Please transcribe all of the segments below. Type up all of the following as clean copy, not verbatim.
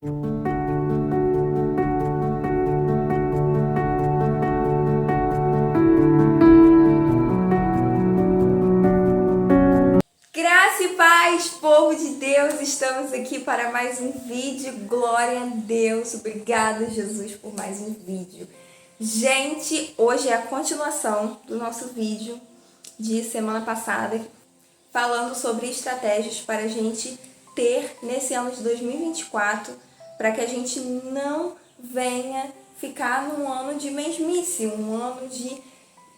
Graça e paz, povo de Deus, estamos aqui para mais um vídeo. Glória a Deus, obrigada Jesus por mais um vídeo. Gente, hoje é a continuação do nosso vídeo de semana passada, falando sobre estratégias para a gente ter nesse ano de 2024, para que a gente não venha ficar num ano de mesmice, um ano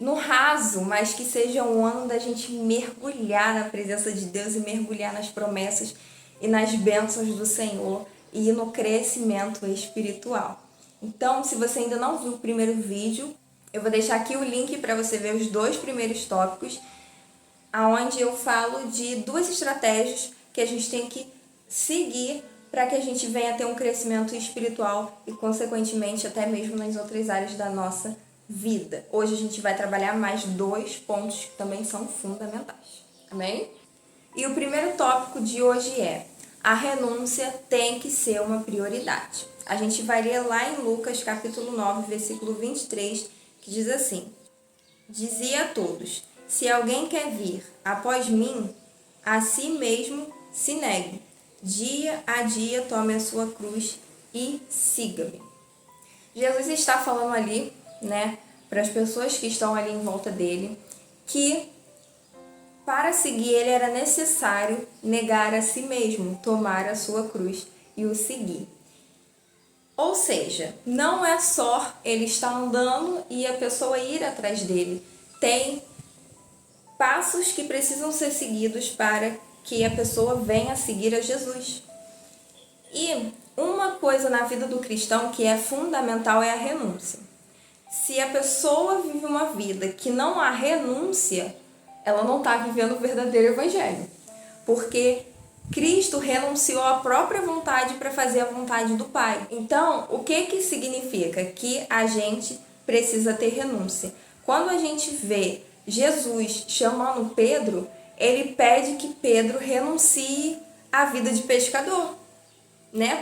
no raso, mas que seja um ano da gente mergulhar na presença de Deus e mergulhar nas promessas e nas bênçãos do Senhor e no crescimento espiritual. Então, se você ainda não viu o primeiro vídeo, eu vou deixar aqui o link para você ver os dois primeiros tópicos, onde eu falo de duas estratégias que a gente tem que seguir para que a gente venha ter um crescimento espiritual e, consequentemente, até mesmo nas outras áreas da nossa vida. Hoje a gente vai trabalhar mais dois pontos que também são fundamentais. Amém? E o primeiro tópico de hoje é: a renúncia tem que ser uma prioridade. A gente vai ler lá em Lucas, capítulo 9, versículo 23, que diz assim: Dizia a todos: se alguém quer vir após mim, a si mesmo se negue. Dia a dia tome a sua cruz e siga-me. Jesus está falando ali, para as pessoas que estão ali em volta dele, que para seguir ele era necessário negar a si mesmo, tomar a sua cruz e o seguir. Ou seja, não é só ele estar andando e a pessoa ir atrás dele. Tem passos que precisam ser seguidos para que a pessoa venha a seguir a Jesus. E uma coisa na vida do cristão que é fundamental é a renúncia. Se a pessoa vive uma vida que não há renúncia, ela não está vivendo o verdadeiro evangelho. Porque Cristo renunciou à própria vontade para fazer a vontade do Pai. Então, o que significa? Que a gente precisa ter renúncia. Quando a gente vê Jesus chamando Pedro, ele pede que Pedro renuncie à vida de pescador,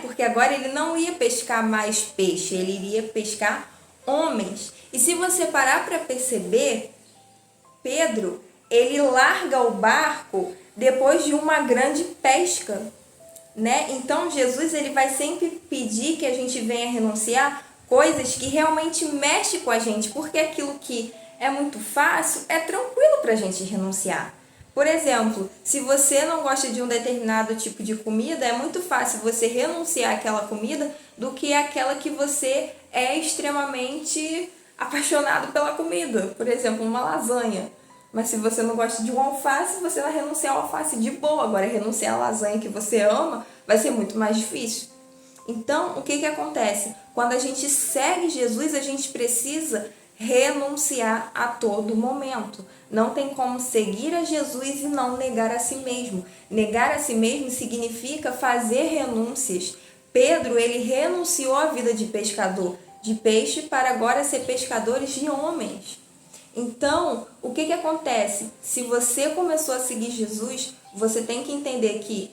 Porque agora ele não ia pescar mais peixe, ele iria pescar homens. E se você parar para perceber, Pedro, ele larga o barco depois de uma grande pesca, Então Jesus, ele vai sempre pedir que a gente venha renunciar coisas que realmente mexem com a gente, porque aquilo que é muito fácil, é tranquilo para a gente renunciar. Por exemplo, se você não gosta de um determinado tipo de comida, é muito fácil você renunciar àquela comida do que aquela que você é extremamente apaixonado pela comida. Por exemplo, uma lasanha. Mas se você não gosta de um alface, você vai renunciar ao alface de boa. Agora, renunciar à lasanha que você ama vai ser muito mais difícil. Então, o que acontece? Quando a gente segue Jesus, a gente precisa renunciar a todo momento. Não tem como seguir a Jesus e não negar a si mesmo. Negar a si mesmo significa fazer renúncias. Pedro, ele renunciou à vida de pescador de peixe para agora ser pescadores de homens. Então, o que acontece? Se você começou a seguir Jesus, você tem que entender que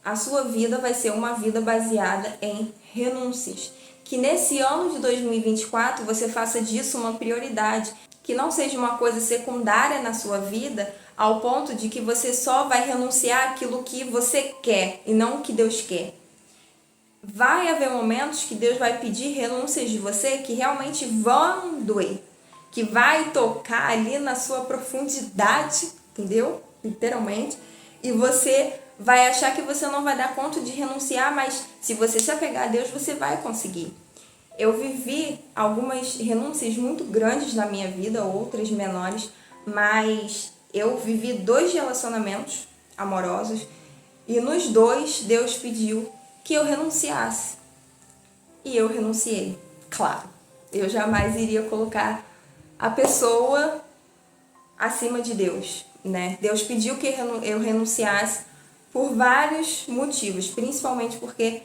a sua vida vai ser uma vida baseada em renúncias. Que nesse ano de 2024 você faça disso uma prioridade. Que não seja uma coisa secundária na sua vida, ao ponto de que você só vai renunciar àquilo que você quer e não o que Deus quer. Vai haver momentos que Deus vai pedir renúncias de você que realmente vão doer. Que vai tocar ali na sua profundidade, entendeu? Literalmente. E você vai achar que você não vai dar conta de renunciar, mas se você se apegar a Deus, você vai conseguir. Eu vivi algumas renúncias muito grandes na minha vida, outras menores, mas eu vivi 2 relacionamentos amorosos e nos 2 Deus pediu que eu renunciasse. E eu renunciei. Claro, eu jamais iria colocar a pessoa acima de Deus, Deus pediu que eu renunciasse por vários motivos, principalmente porque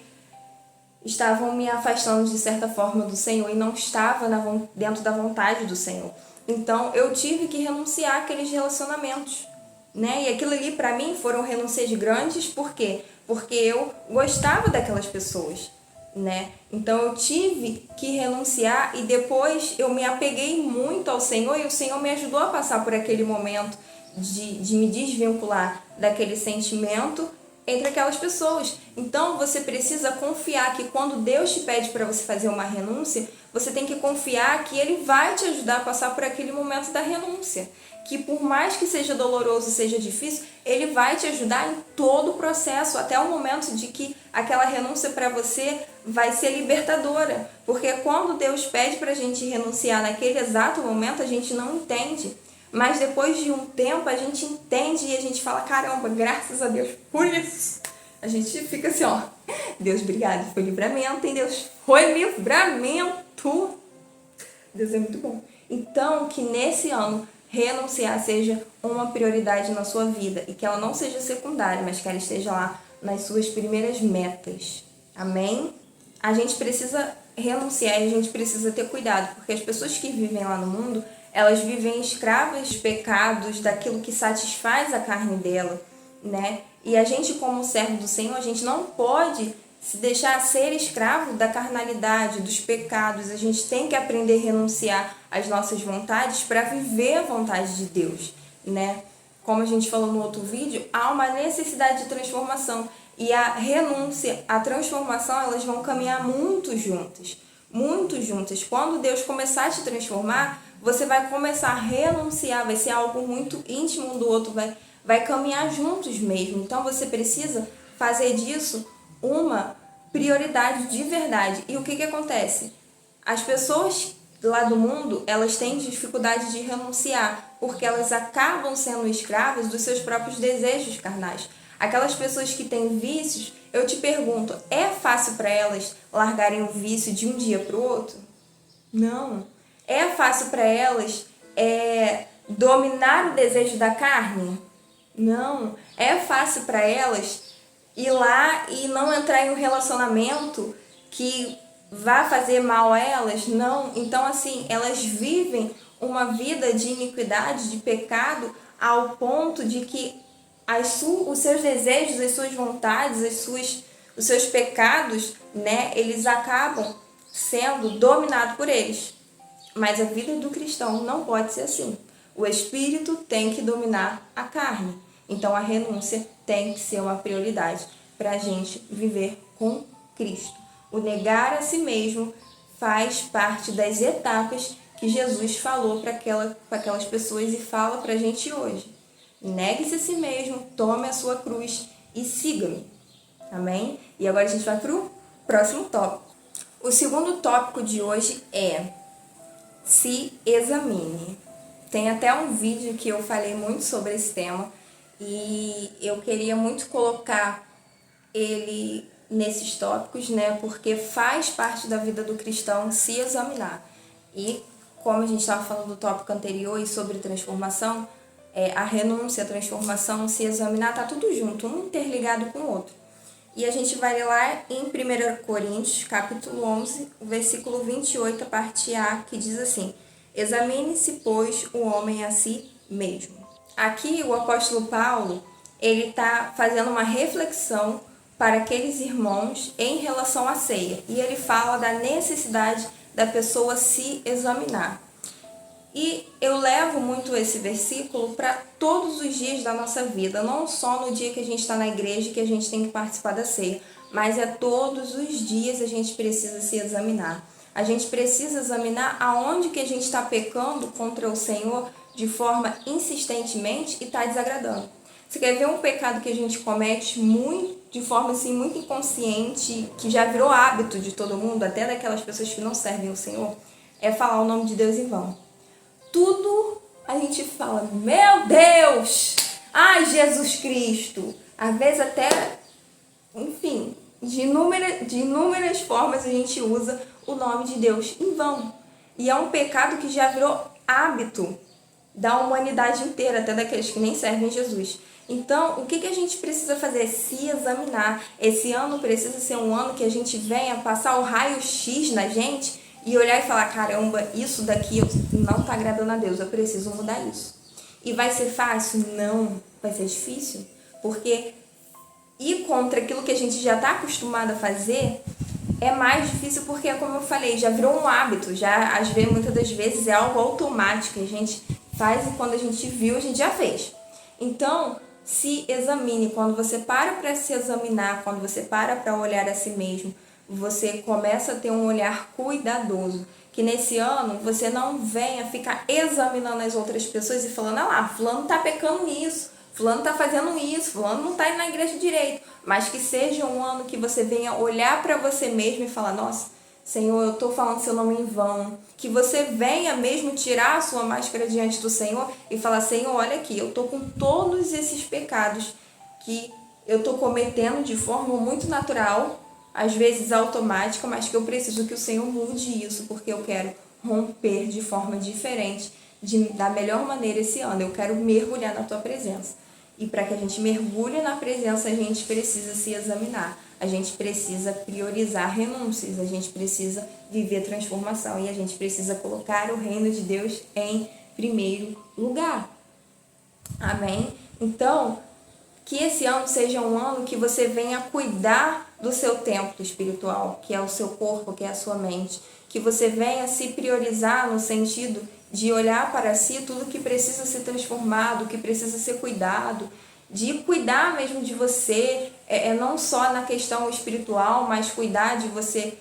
estavam me afastando de certa forma do Senhor e não estava dentro da vontade do Senhor. Então eu tive que renunciar àqueles relacionamentos, E aquilo ali para mim foram renúncias grandes, por quê? Porque eu gostava daquelas pessoas. né? Então eu tive que renunciar e depois eu me apeguei muito ao Senhor e o Senhor me ajudou a passar por aquele momento de me desvincular daquele sentimento entre aquelas pessoas. Então você precisa confiar que quando Deus te pede para você fazer uma renúncia, você tem que confiar que Ele vai te ajudar a passar por aquele momento da renúncia. Que por mais que seja doloroso, seja difícil, Ele vai te ajudar em todo o processo, até o momento de que aquela renúncia para você vai ser libertadora. Porque quando Deus pede para a gente renunciar naquele exato momento, a gente não entende. Mas depois de um tempo a gente entende e a gente fala, caramba, graças a Deus por isso. A gente fica assim, ó, Deus, obrigado, foi livramento, hein, Deus? Foi livramento. Deus é muito bom. Então, que nesse ano renunciar seja uma prioridade na sua vida e que ela não seja secundária, mas que ela esteja lá nas suas primeiras metas. Amém? A gente precisa renunciar e a gente precisa ter cuidado, porque as pessoas que vivem lá no mundo, elas vivem escravas dos pecados, daquilo que satisfaz a carne dela, né? E a gente, como servo do Senhor, a gente não pode se deixar ser escravo da carnalidade, dos pecados. A gente tem que aprender a renunciar às nossas vontades para viver a vontade de Deus, né? Como a gente falou no outro vídeo, há uma necessidade de transformação. E a renúncia, a transformação, elas vão caminhar muito juntas. Muito juntas. Quando Deus começar a te transformar, você vai começar a renunciar, vai ser algo muito íntimo um do outro, vai caminhar juntos mesmo. Então você precisa fazer disso uma prioridade de verdade. E o que acontece? As pessoas lá do mundo, elas têm dificuldade de renunciar, porque elas acabam sendo escravas dos seus próprios desejos carnais. Aquelas pessoas que têm vícios, eu te pergunto, é fácil para elas largarem o vício de um dia para o outro? Não. É fácil para elas dominar o desejo da carne? Não. É fácil para elas ir lá e não entrar em um relacionamento que vá fazer mal a elas? Não. Então, assim, elas vivem uma vida de iniquidade, de pecado, ao ponto de que os seus desejos, as suas vontades, os seus pecados, né, eles acabam sendo dominados por eles. Mas a vida do cristão não pode ser assim. O espírito tem que dominar a carne. Então a renúncia tem que ser uma prioridade para a gente viver com Cristo. O negar a si mesmo faz parte das etapas que Jesus falou para aquelas pessoas e fala para a gente hoje. Negue-se a si mesmo, tome a sua cruz e siga-me. Amém? E agora a gente vai para o próximo tópico. O segundo tópico de hoje é: se examine. Tem até um vídeo que eu falei muito sobre esse tema e eu queria muito colocar ele nesses tópicos, né? Porque faz parte da vida do cristão se examinar. E como a gente estava falando do tópico anterior e sobre transformação, a renúncia, a transformação, se examinar, tá tudo junto, um interligado com o outro. E a gente vai ler lá em 1 Coríntios, capítulo 11, versículo 28, a parte A, que diz assim: examine-se, pois, o homem a si mesmo. Aqui o apóstolo Paulo, ele está fazendo uma reflexão para aqueles irmãos em relação à ceia. E ele fala da necessidade da pessoa se examinar. E eu levo muito esse versículo para todos os dias da nossa vida, não só no dia que a gente está na igreja que a gente tem que participar da ceia, mas todos os dias a gente precisa se examinar. A gente precisa examinar aonde que a gente está pecando contra o Senhor de forma insistentemente e está desagradando. Você quer ver um pecado que a gente comete de forma assim, muito inconsciente, que já virou hábito de todo mundo, até daquelas pessoas que não servem o Senhor? É falar o nome de Deus em vão. Tudo a gente fala, meu Deus, ai Jesus Cristo. Às vezes até, enfim, de inúmeras formas a gente usa o nome de Deus em vão. E é um pecado que já virou hábito da humanidade inteira, até daqueles que nem servem Jesus. Então, o que a gente precisa fazer? Se examinar. Esse ano precisa ser um ano que a gente venha passar o raio-x na gente e olhar e falar, caramba, isso daqui não está agradando a Deus, eu preciso mudar isso. E vai ser fácil? Não, vai ser difícil. Porque ir contra aquilo que a gente já está acostumado a fazer é mais difícil porque, como eu falei, já virou um hábito, já às vezes, muitas das vezes é algo automático, a gente faz e quando a gente viu, a gente já fez. Então, se examine, quando você para se examinar, quando você para olhar a si mesmo, você começa a ter um olhar cuidadoso. Que nesse ano você não venha ficar examinando as outras pessoas e falando, ah lá, fulano tá pecando nisso, fulano tá fazendo isso, fulano não tá indo na igreja direito. Mas que seja um ano que você venha olhar para você mesmo e falar, nossa, Senhor, eu tô falando seu nome em vão. Que você venha mesmo tirar a sua máscara diante do Senhor e falar, Senhor, olha aqui, eu tô com todos esses pecados que eu tô cometendo de forma muito natural, às vezes automática, mas que eu preciso que o Senhor mude isso, porque eu quero romper de forma diferente, da melhor maneira esse ano. Eu quero mergulhar na tua presença. E para que a gente mergulhe na presença, a gente precisa se examinar. A gente precisa priorizar renúncias, a gente precisa viver transformação e a gente precisa colocar o reino de Deus em primeiro lugar. Amém? Então, que esse ano seja um ano que você venha cuidar do seu templo espiritual, que é o seu corpo, que é a sua mente. Que você venha se priorizar no sentido de olhar para si tudo que precisa ser transformado, que precisa ser cuidado, de cuidar mesmo de você, não só na questão espiritual, mas cuidar de você,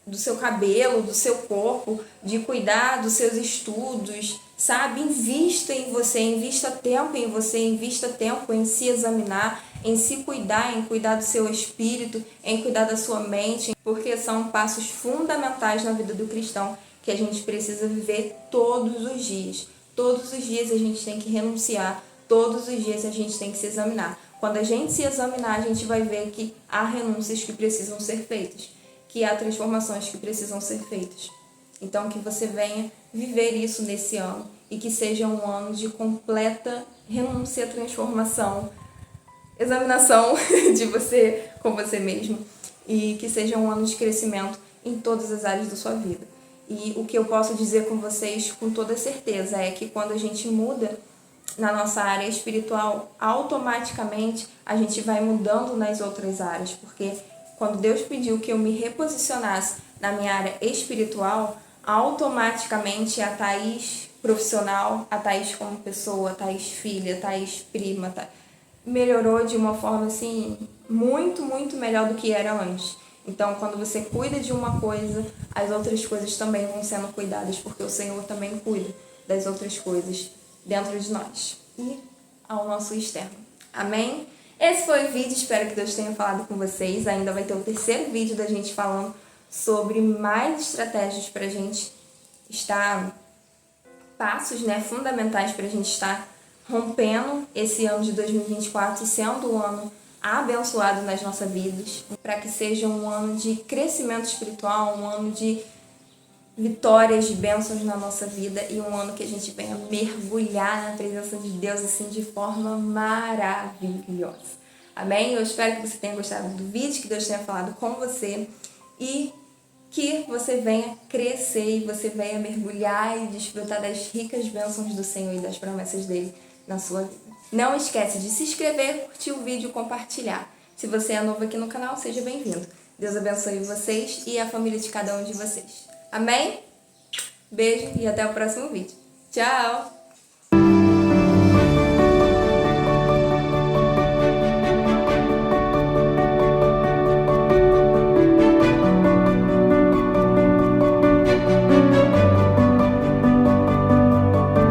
do seu cabelo, do seu corpo, de cuidar dos seus estudos, sabe? Invista em você, invista tempo em você, invista tempo em se examinar, em se cuidar, em cuidar do seu espírito, em cuidar da sua mente, porque são passos fundamentais na vida do cristão que a gente precisa viver todos os dias. Todos os dias a gente tem que renunciar, todos os dias a gente tem que se examinar. Quando a gente se examinar, a gente vai ver que há renúncias que precisam ser feitas, que há transformações que precisam ser feitas. Então, que você venha viver isso nesse ano e que seja um ano de completa renúncia, transformação, examinação de você com você mesmo e que seja um ano de crescimento em todas as áreas da sua vida. E o que eu posso dizer com vocês com toda certeza é que quando a gente muda na nossa área espiritual, automaticamente a gente vai mudando nas outras áreas, porque quando Deus pediu que eu me reposicionasse na minha área espiritual, automaticamente a Thaís profissional, a Thaís como pessoa, a Thaís filha, a Thaís prima, melhorou de uma forma assim muito, muito melhor do que era antes. Então, quando você cuida de uma coisa, as outras coisas também vão sendo cuidadas, porque o Senhor também cuida das outras coisas dentro de nós e ao nosso externo. Amém? Esse foi o vídeo, espero que Deus tenha falado com vocês. Ainda vai ter o terceiro vídeo da gente falando sobre mais estratégias para a gente estar, passos, fundamentais para a gente estar rompendo esse ano de 2024 e sendo um ano abençoado nas nossas vidas, para que seja um ano de crescimento espiritual, um ano de vitórias, de bênçãos na nossa vida e um ano que a gente venha mergulhar na presença de Deus assim de forma maravilhosa. Amém? Eu espero que você tenha gostado do vídeo, que Deus tenha falado com você e que você venha crescer e você venha mergulhar e desfrutar das ricas bênçãos do Senhor e das promessas dele na sua vida. Não esquece de se inscrever, curtir o vídeo e compartilhar. Se você é novo aqui no canal, seja bem-vindo. Deus abençoe vocês e a família de cada um de vocês. Amém? Beijo e até o próximo vídeo. Tchau!